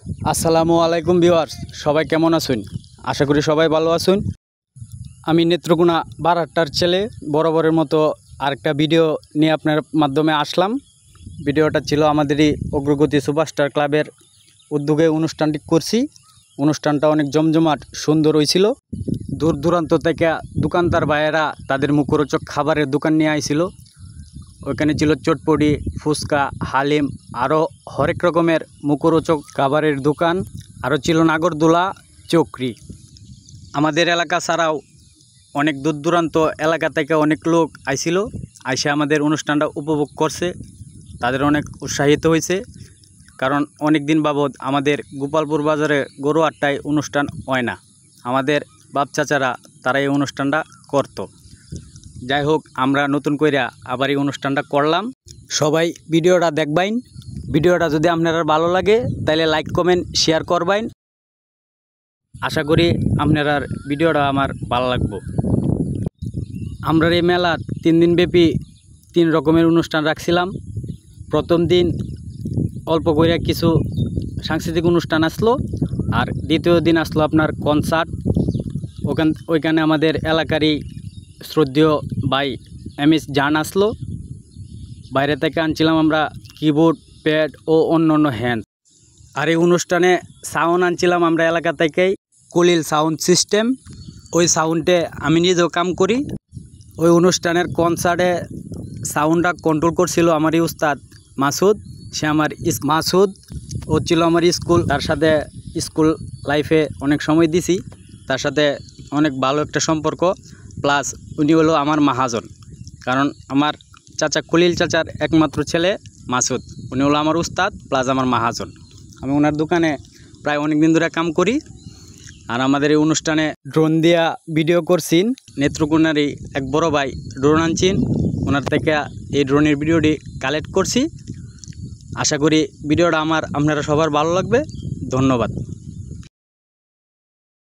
আসসালামু আলাইকুম ভিউয়ার্স, সবাই কেমন আছেন? আশা করি সবাই ভালো আছেন। আমি নেত্রকোনা বারহাট্টার ছেলে বরাবরের মতো আরেকটা ভিডিও নিয়ে আপনার মাধ্যমে আসলাম। ভিডিওটা ছিল আমাদেরই অগ্রগতি সুপারস্টার ক্লাবের উদ্যোগে অনুষ্ঠানটি করছি। অনুষ্ঠানটা অনেক জমজমাট সুন্দর হয়েছিল। দূর দূরান্ত থেকে দোকানদার ভাইয়েরা তাদের মুখরোচক খাবারের দোকান নিয়ে আইছিল। ওইখানে ছিল চটপটি, ফুচকা, হালিম, আরও হরেক রকমের মুখরোচক খাবারের দোকান। আরও ছিল নাগরদোলা, চক্রি। আমাদের এলাকা ছাড়াও অনেক দূর দূরান্ত এলাকা থেকে অনেক লোক আইছিল, আইসে আমাদের অনুষ্ঠানটা উপভোগ করছে। তাদের অনেক উৎসাহিত হয়েছে, কারণ অনেক দিন বাবদ আমাদের গোপালপুর বাজারে গরুয়ারটায় অনুষ্ঠান হয় না। আমাদের বাপ চাচারা তারা এই অনুষ্ঠানটা করত। যাই হোক, আমরা নতুন কইরা আবার এই অনুষ্ঠানটা করলাম। সবাই ভিডিওটা দেখবেন। ভিডিওটা যদি আপনারা ভালো লাগে তাহলে লাইক কমেন্ট শেয়ার করবেন। আশা করি আপনার ভিডিওটা আমার ভালো লাগবে। আমরা এই মেলা 3 দিন ব্যাপী 3 রকমের অনুষ্ঠান রাখছিলাম। প্রথম দিন অল্প করে কিছু সাংস্কৃতিক অনুষ্ঠান আসলো, আর দ্বিতীয় দিন আসলো আপনার কনসার্ট। ওইখানে আমাদের এলাকারই শ্রদ্ধেয় ভাই MS জান আসলো। বাইরে থেকে আনছিলাম আমরা কিবোর্ড, প্যাড ও অন্য হ্যান্ড। আর এই অনুষ্ঠানে সাউন্ড আনছিলাম আমরা এলাকা থেকেই, কলিল সাউন্ড সিস্টেম। ওই সাউন্ডে আমি নিজেও কাম করি। ওই অনুষ্ঠানের কনসার্টে সাউন্ডটা কন্ট্রোল করছিল আমারই উস্তাদ মাসুদ। সে আমার মাসুদ ও ছিল আমার স্কুল, তার সাথে স্কুল লাইফে অনেক সময় দিছি। তার সাথে অনেক ভালো একটা সম্পর্ক। প্লাস উনি হলো আমার মাহাজন, কারণ আমার চাচা কলিল চাচার একমাত্র ছেলে মাসুদ। উনি হলো আমার উস্তাদ প্লাস আমার মাহাজন। আমি ওনার দোকানে প্রায় অনেক দিন ধরে কাম করি। আর আমাদের এই অনুষ্ঠানে ড্রোন দিয়া ভিডিও করছেন নেত্রকোনারই এক বড় ভাই, ড্রোন আনছেন। ওনার থেকে এই ড্রোনের ভিডিওটি কালেক্ট করছি। আশা করি ভিডিওটা আপনারা সবার ভালো লাগবে। ধন্যবাদ।